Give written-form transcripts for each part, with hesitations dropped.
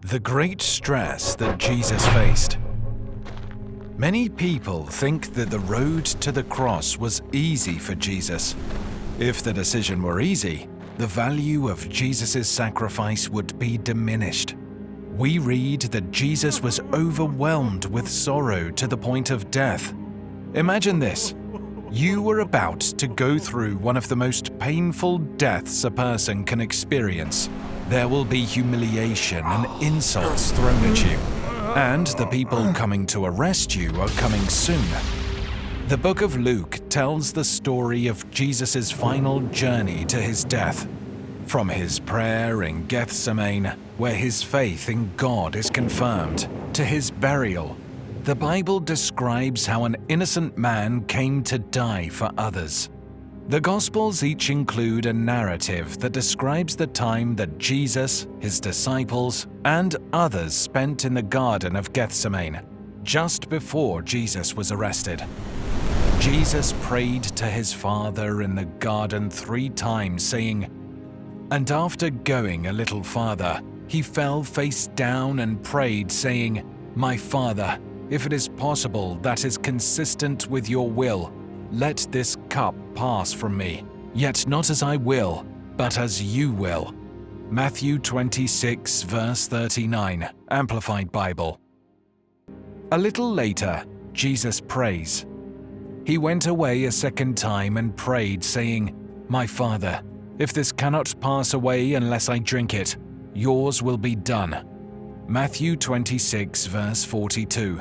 The great stress that Jesus faced. Many people think that the road to the cross was easy for Jesus. If the decision were easy, the value of Jesus' sacrifice would be diminished. We read that Jesus was overwhelmed with sorrow to the point of death. Imagine this. You were about to go through one of the most painful deaths a person can experience. There will be humiliation and insults thrown at you, and the people coming to arrest you are coming soon. The book of Luke tells the story of Jesus' final journey to his death. From his prayer in Gethsemane, where his faith in God is confirmed, to his burial, the Bible describes how an innocent man came to die for others. The Gospels each include a narrative that describes the time that Jesus, his disciples, and others spent in the Garden of Gethsemane, just before Jesus was arrested. Jesus prayed to his Father in the garden 3 times, saying, "And after going a little farther, he fell face down and prayed, saying, 'My Father, if it is possible that is consistent with your will, let this cup pass from me, yet not as I will, but as you will.'" Matthew 26, verse 39, Amplified Bible. A little later, Jesus prays. He went away a second time and prayed, saying, "My Father, if this cannot pass away unless I drink it, yours will be done." Matthew 26, verse 42.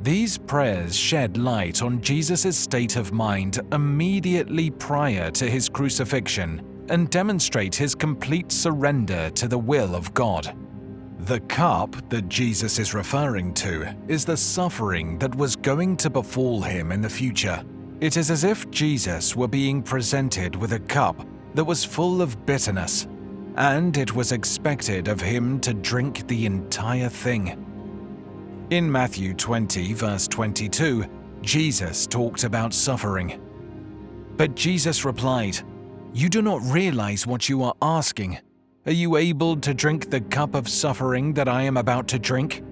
These prayers shed light on Jesus' state of mind immediately prior to his crucifixion and demonstrate his complete surrender to the will of God. The cup that Jesus is referring to is the suffering that was going to befall him in the future. It is as if Jesus were being presented with a cup that was full of bitterness, and it was expected of him to drink the entire thing. In Matthew 20, verse 22, Jesus talked about suffering. But Jesus replied, "You do not realize what you are asking. Are you able to drink the cup of suffering that I am about to drink?"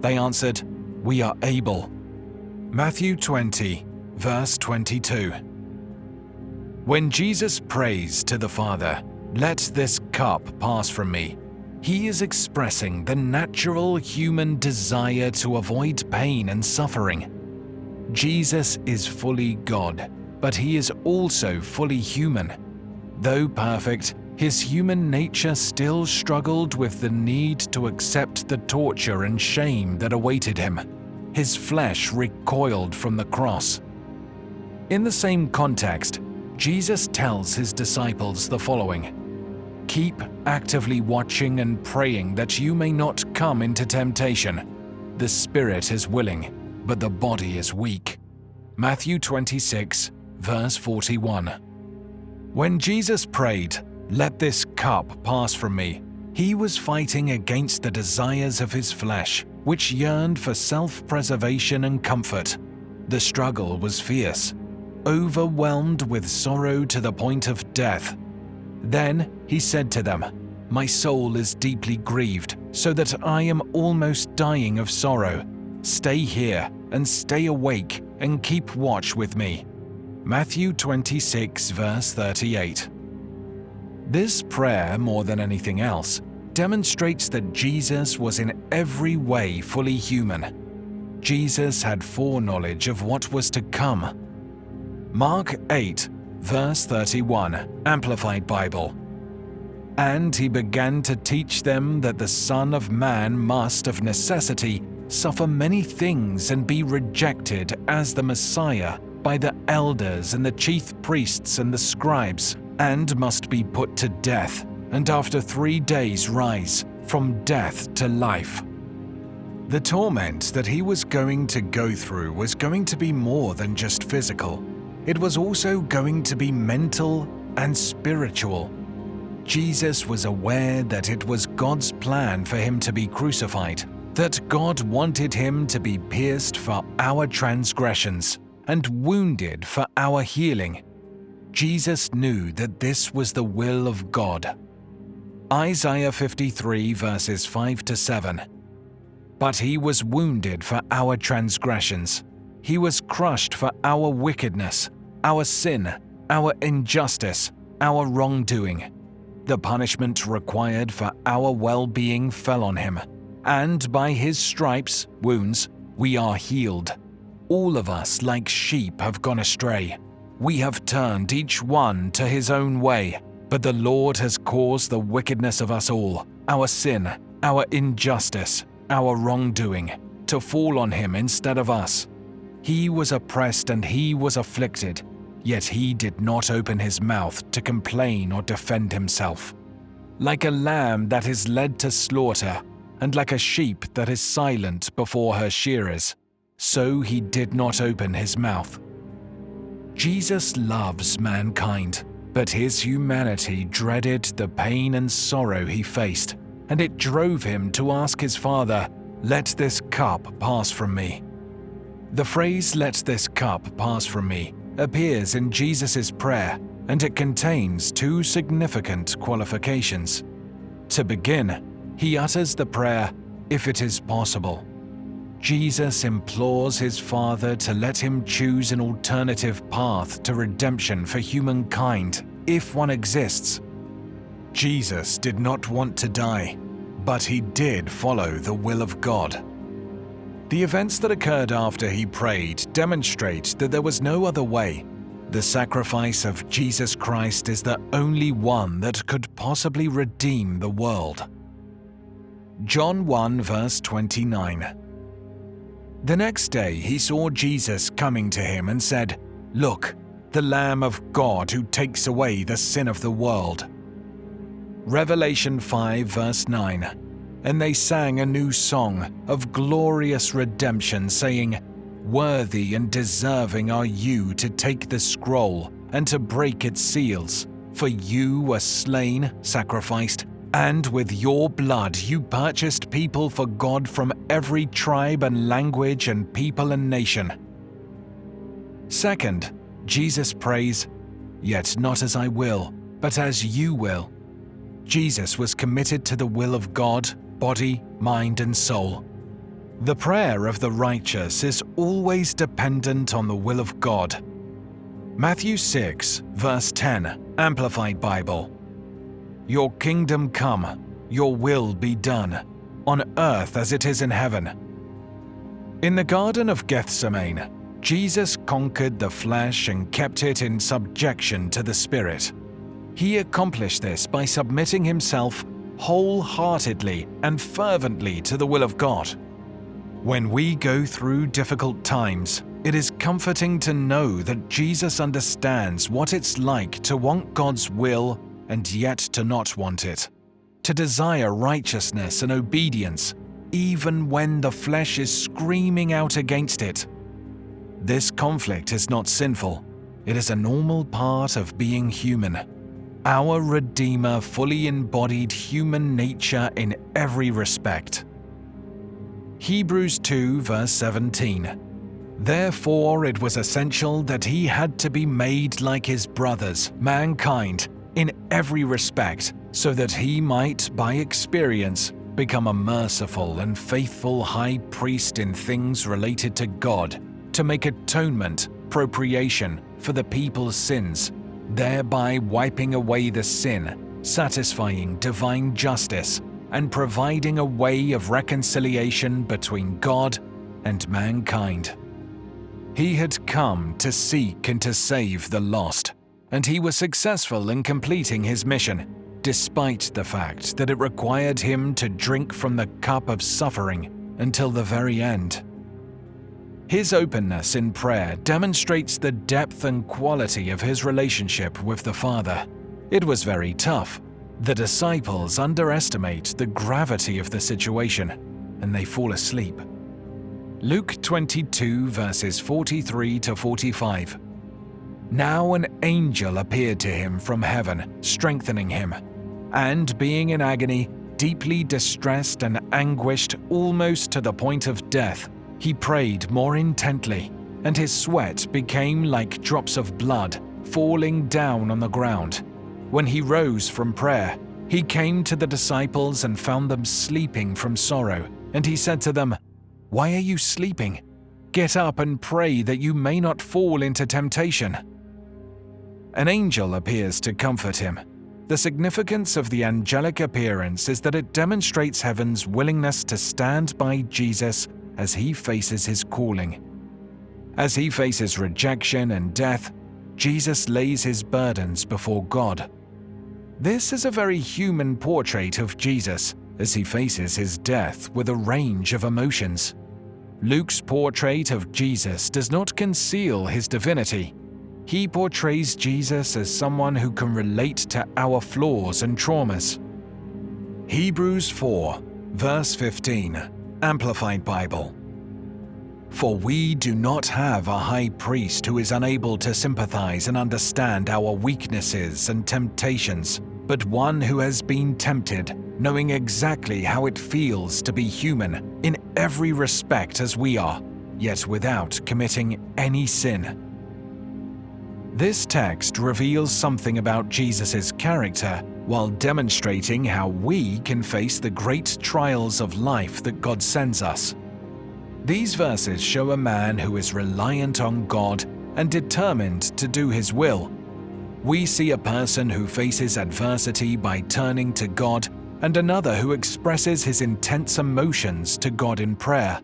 They answered, "We are able." Matthew 20, verse 22. When Jesus prays to the Father, "Let this cup pass from me," he is expressing the natural human desire to avoid pain and suffering. Jesus is fully God, but he is also fully human. Though perfect, his human nature still struggled with the need to accept the torture and shame that awaited him. His flesh recoiled from the cross. In the same context, Jesus tells his disciples the following: "Keep actively watching and praying that you may not come into temptation. The spirit is willing, but the body is weak." Matthew 26, verse 41. When Jesus prayed, "Let this cup pass from me," he was fighting against the desires of his flesh, which yearned for self-preservation and comfort. The struggle was fierce, overwhelmed with sorrow to the point of death. Then he said to them, "My soul is deeply grieved, so that I am almost dying of sorrow. Stay here and stay awake and keep watch with me." Matthew 26, verse 38. This prayer, more than anything else, demonstrates that Jesus was in every way fully human. Jesus had foreknowledge of what was to come. Mark 8, verse 31, Amplified Bible. "And he began to teach them that the Son of Man must, of necessity, suffer many things and be rejected as the Messiah by the elders and the chief priests and the scribes, and must be put to death, and after 3 days rise from death to life." The torment that he was going to go through was going to be more than just physical. It was also going to be mental and spiritual. Jesus was aware that it was God's plan for him to be crucified, that God wanted him to be pierced for our transgressions and wounded for our healing. Jesus knew that this was the will of God. Isaiah 53 verses 5 to 7. But he was wounded for our transgressions. He was crushed for our wickedness, our sin, our injustice, our wrongdoing. The punishment required for our well-being fell on him, and by his stripes, wounds, we are healed. All of us, like sheep, have gone astray. We have turned each one to his own way, but the Lord has caused the wickedness of us all, our sin, our injustice, our wrongdoing, to fall on him instead of us. He was oppressed and he was afflicted, yet he did not open his mouth to complain or defend himself. Like a lamb that is led to slaughter, and like a sheep that is silent before her shearers, so he did not open his mouth. Jesus loves mankind, but his humanity dreaded the pain and sorrow he faced, and it drove him to ask his Father, "Let this cup pass from me." The phrase "let this cup pass from me" appears in Jesus' prayer, and it contains two significant qualifications. To begin, he utters the prayer, "if it is possible." Jesus implores his Father to let him choose an alternative path to redemption for humankind, if one exists. Jesus did not want to die, but he did follow the will of God. The events that occurred after he prayed demonstrate that there was no other way. The sacrifice of Jesus Christ is the only one that could possibly redeem the world. John 1 verse 29. The next day he saw Jesus coming to him and said, "Look, the Lamb of God who takes away the sin of the world." Revelation 5 verse 9. And they sang a new song of glorious redemption, saying, "Worthy and deserving are you to take the scroll and to break its seals, for you were slain, sacrificed, and with your blood you purchased people for God from every tribe and language and people and nation." Second, Jesus prays, "Yet not as I will, but as you will." Jesus was committed to the will of God, body, mind, and soul. The prayer of the righteous is always dependent on the will of God. Matthew 6, verse 10, Amplified Bible. "Your kingdom come, your will be done, on earth as it is in heaven." In the Garden of Gethsemane, Jesus conquered the flesh and kept it in subjection to the Spirit. He accomplished this by submitting himself wholeheartedly and fervently to the will of God. When we go through difficult times, it is comforting to know that Jesus understands what it's like to want God's will and yet to not want it, to desire righteousness and obedience, even when the flesh is screaming out against it. This conflict is not sinful. It is a normal part of being human. Our Redeemer fully embodied human nature in every respect. Hebrews 2 verse 17. Therefore it was essential that he had to be made like his brothers, mankind, in every respect, so that he might, by experience, become a merciful and faithful high priest in things related to God, to make atonement, propitiation, for the people's sins, thereby wiping away the sin, satisfying divine justice, and providing a way of reconciliation between God and mankind. He had come to seek and to save the lost, and he was successful in completing his mission, despite the fact that it required him to drink from the cup of suffering until the very end. His openness in prayer demonstrates the depth and quality of his relationship with the Father. It was very tough. The disciples underestimate the gravity of the situation, and they fall asleep. Luke 22 verses 43 to 45. Now an angel appeared to him from heaven, strengthening him, and being in agony, deeply distressed and anguished almost to the point of death, he prayed more intently, and his sweat became like drops of blood falling down on the ground. When he rose from prayer, He came to the disciples and found them sleeping from sorrow, and he said to them, "Why are you sleeping? Get up and pray that you may not fall into temptation." An angel appears to comfort him. The significance of the angelic appearance is that it demonstrates heaven's willingness to stand by Jesus as he faces his calling. As he faces rejection and death, Jesus lays his burdens before God. This is a very human portrait of Jesus as he faces his death with a range of emotions. Luke's portrait of Jesus does not conceal his divinity. He portrays Jesus as someone who can relate to our flaws and traumas. Hebrews 4, verse 15, Amplified Bible. For we do not have a high priest who is unable to sympathize and understand our weaknesses and temptations, but one who has been tempted, knowing exactly how it feels to be human in every respect as we are, yet without committing any sin. This text reveals something about Jesus' character while demonstrating how we can face the great trials of life that God sends us. These verses show a man who is reliant on God and determined to do his will. We see a person who faces adversity by turning to God and another who expresses his intense emotions to God in prayer.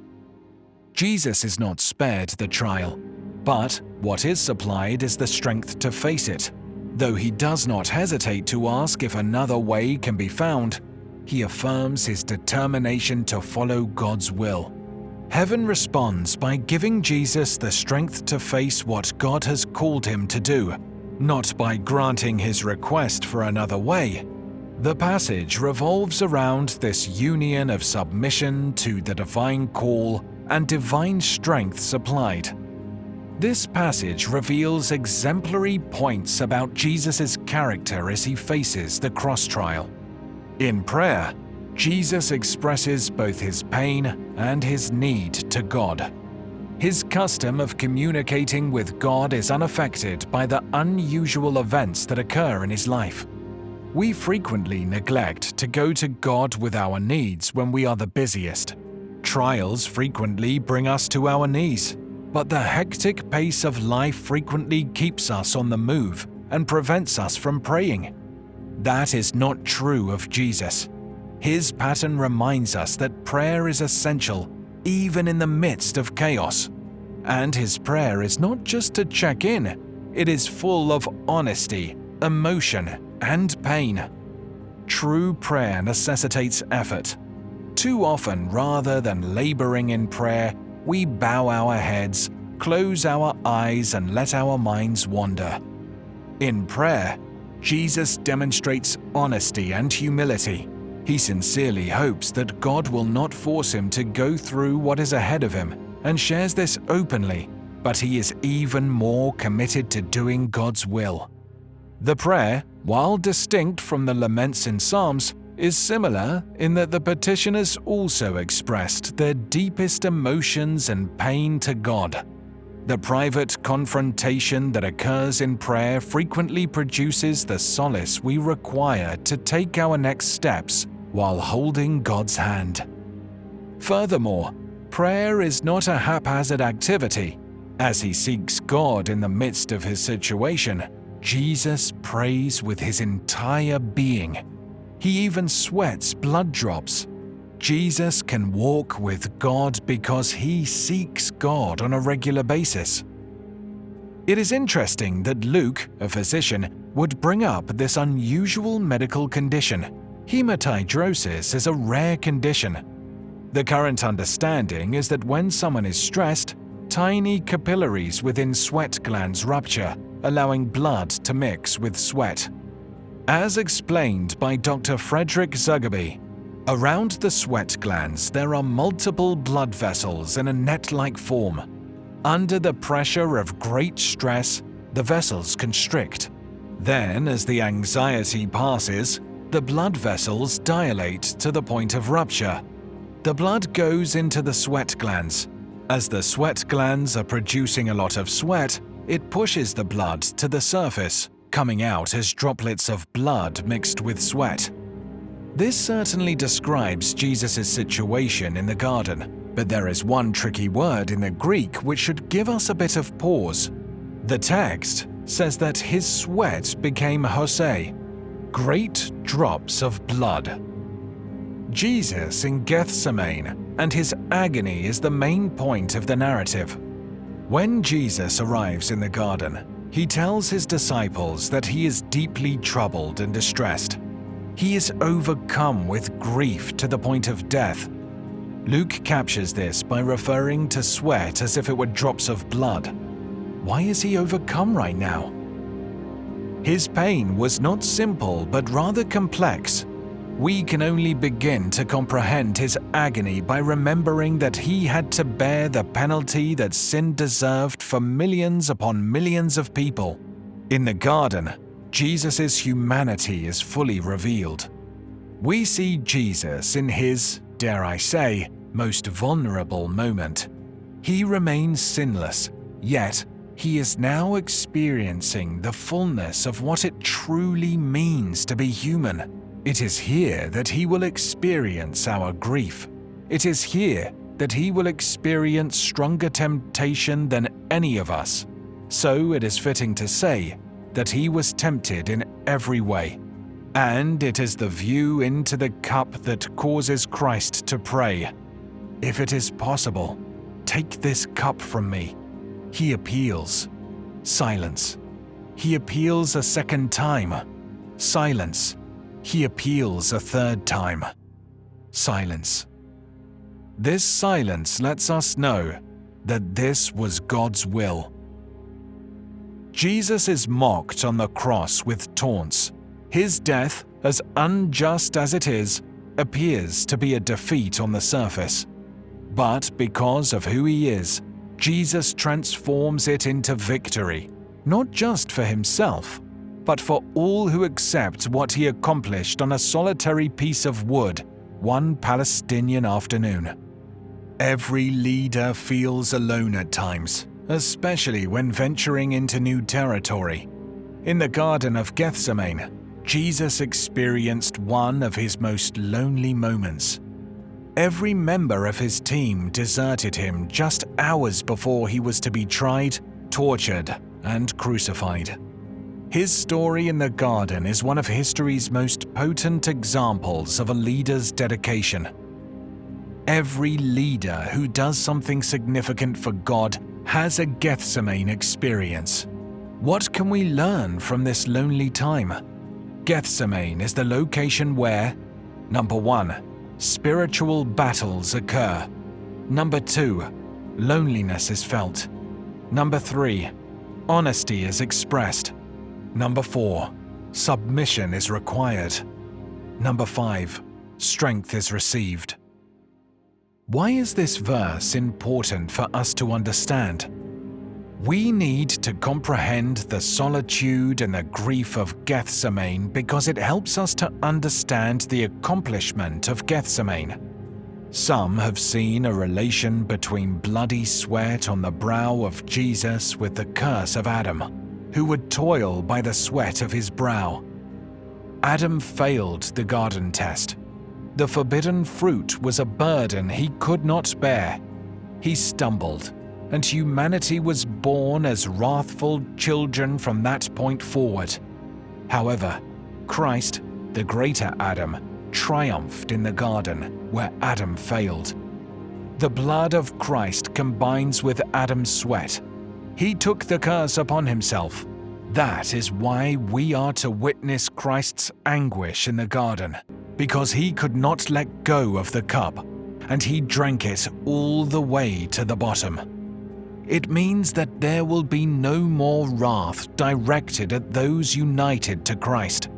Jesus is not spared the trial, but what is supplied is the strength to face it. Though he does not hesitate to ask if another way can be found, he affirms his determination to follow God's will. Heaven responds by giving Jesus the strength to face what God has called him to do, not by granting his request for another way. The passage revolves around this union of submission to the divine call and divine strength supplied. This passage reveals exemplary points about Jesus' character as he faces the cross trial. In prayer, Jesus expresses both his pain and his need to God. His custom of communicating with God is unaffected by the unusual events that occur in his life. We frequently neglect to go to God with our needs when we are the busiest. Trials frequently bring us to our knees, but the hectic pace of life frequently keeps us on the move and prevents us from praying. That is not true of Jesus. His pattern reminds us that prayer is essential even in the midst of chaos. And his prayer is not just to check in, it is full of honesty, emotion, and pain. True prayer necessitates effort. Too often, rather than laboring in prayer, we bow our heads, close our eyes, and let our minds wander. In prayer, Jesus demonstrates honesty and humility. He sincerely hopes that God will not force him to go through what is ahead of him and shares this openly, but he is even more committed to doing God's will. The prayer, while distinct from the laments in Psalms, is similar in that the petitioners also expressed their deepest emotions and pain to God. The private confrontation that occurs in prayer frequently produces the solace we require to take our next steps while holding God's hand. Furthermore, prayer is not a haphazard activity. As he seeks God in the midst of his situation, Jesus prays with his entire being. He even sweats blood drops. Jesus can walk with God because he seeks God on a regular basis. It is interesting that Luke, a physician, would bring up this unusual medical condition. Hematidrosis is a rare condition. The current understanding is that when someone is stressed, tiny capillaries within sweat glands rupture, allowing blood to mix with sweat. As explained by Dr. Frederick Zugerby, around the sweat glands there are multiple blood vessels in a net-like form. Under the pressure of great stress, the vessels constrict. Then, as the anxiety passes, the blood vessels dilate to the point of rupture. The blood goes into the sweat glands. As the sweat glands are producing a lot of sweat, it pushes the blood to the surface, coming out as droplets of blood mixed with sweat. This certainly describes Jesus' situation in the garden, but there is one tricky word in the Greek which should give us a bit of pause. The text says that his sweat became hosei, great drops of blood. Jesus in Gethsemane and his agony is the main point of the narrative. When Jesus arrives in the garden, he tells his disciples that he is deeply troubled and distressed. He is overcome with grief to the point of death. Luke captures this by referring to sweat as if it were drops of blood. Why is he overcome right now? His pain was not simple but rather complex. We can only begin to comprehend his agony by remembering that he had to bear the penalty that sin deserved for millions upon millions of people. In the garden, Jesus' humanity is fully revealed. We see Jesus in his, dare I say, most vulnerable moment. He remains sinless, yet he is now experiencing the fullness of what it truly means to be human. It is here that he will experience our grief. It is here that he will experience stronger temptation than any of us. So it is fitting to say that he was tempted in every way. And it is the view into the cup that causes Christ to pray, "If it is possible, take this cup from me." He appeals. Silence. He appeals a second time. Silence. He appeals a third time. Silence. This silence lets us know that this was God's will. Jesus is mocked on the cross with taunts. His death, as unjust as it is, appears to be a defeat on the surface. But because of who he is, Jesus transforms it into victory, not just for himself, but for all who accept what he accomplished on a solitary piece of wood one Palestinian afternoon. Every leader feels alone at times, especially when venturing into new territory. In the Garden of Gethsemane, Jesus experienced one of his most lonely moments. Every member of his team deserted him just hours before he was to be tried, tortured, and crucified. His story in the garden is one of history's most potent examples of a leader's dedication. Every leader who does something significant for God has a Gethsemane experience. What can we learn from this lonely time? Gethsemane is the location where, number 1, spiritual battles occur. Number 2, loneliness is felt. Number 3, honesty is expressed. Number 4, submission is required. Number 5, strength is received. Why is this verse important for us to understand? We need to comprehend the solitude and the grief of Gethsemane because it helps us to understand the accomplishment of Gethsemane. Some have seen a relation between bloody sweat on the brow of Jesus with the curse of Adam, who would toil by the sweat of his brow. Adam failed the garden test. The forbidden fruit was a burden he could not bear. He stumbled, and humanity was born as wrathful children from that point forward. However, Christ, the greater Adam, triumphed in the garden where Adam failed. The blood of Christ combines with Adam's sweat. He took the curse upon himself. That is why we are to witness Christ's anguish in the garden, because he could not let go of the cup, and he drank it all the way to the bottom. It means that there will be no more wrath directed at those united to Christ.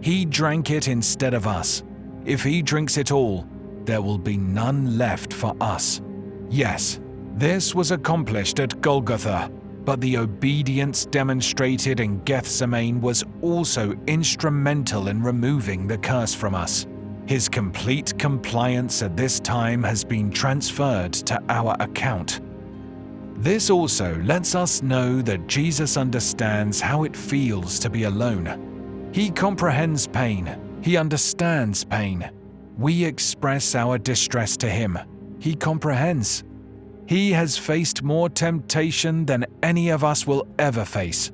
He drank it instead of us. If he drinks it all, there will be none left for us. Yes, this was accomplished at Golgotha, but the obedience demonstrated in Gethsemane was also instrumental in removing the curse from us. His complete compliance at this time has been transferred to our account. This also lets us know that Jesus understands how it feels to be alone. He comprehends pain, He understands pain. We express our distress to him. He comprehends. He has faced more temptation than any of us will ever face.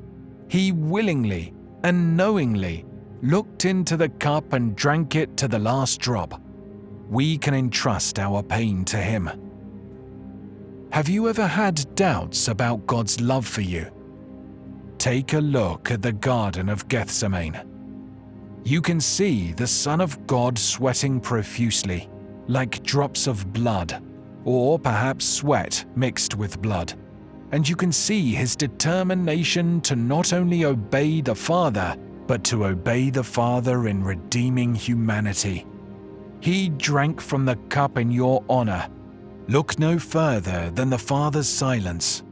He willingly and knowingly looked into the cup and drank it to the last drop. We can entrust our pain to him. Have you ever had doubts about God's love for you? Take a look at the Garden of Gethsemane. You can see the Son of God sweating profusely, like drops of blood, or perhaps sweat mixed with blood. And you can see his determination to not only obey the Father, but to obey the Father in redeeming humanity. He drank from the cup in your honor. Look no further than the Father's silence.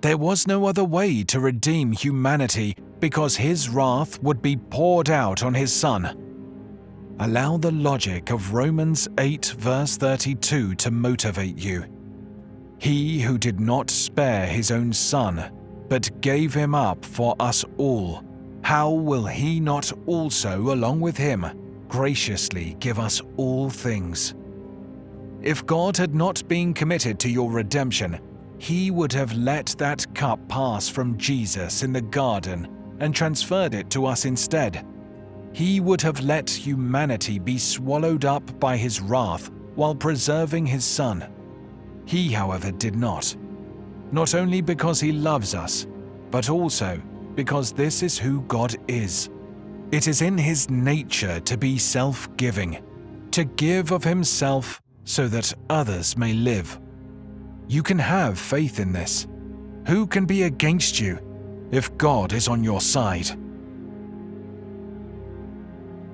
There was no other way to redeem humanity because his wrath would be poured out on his Son. Allow the logic of Romans 8 verse 32 to motivate you. He who did not spare his own Son, but gave him up for us all, how will he not also, along with him, graciously give us all things? If God had not been committed to your redemption, he would have let that cup pass from Jesus in the garden and transferred it to us instead. He would have let humanity be swallowed up by his wrath while preserving his Son. He, however, did not. Not only because he loves us, but also because this is who God is. It is in his nature to be self-giving, to give of himself so that others may live. You can have faith in this. Who can be against you if God is on your side?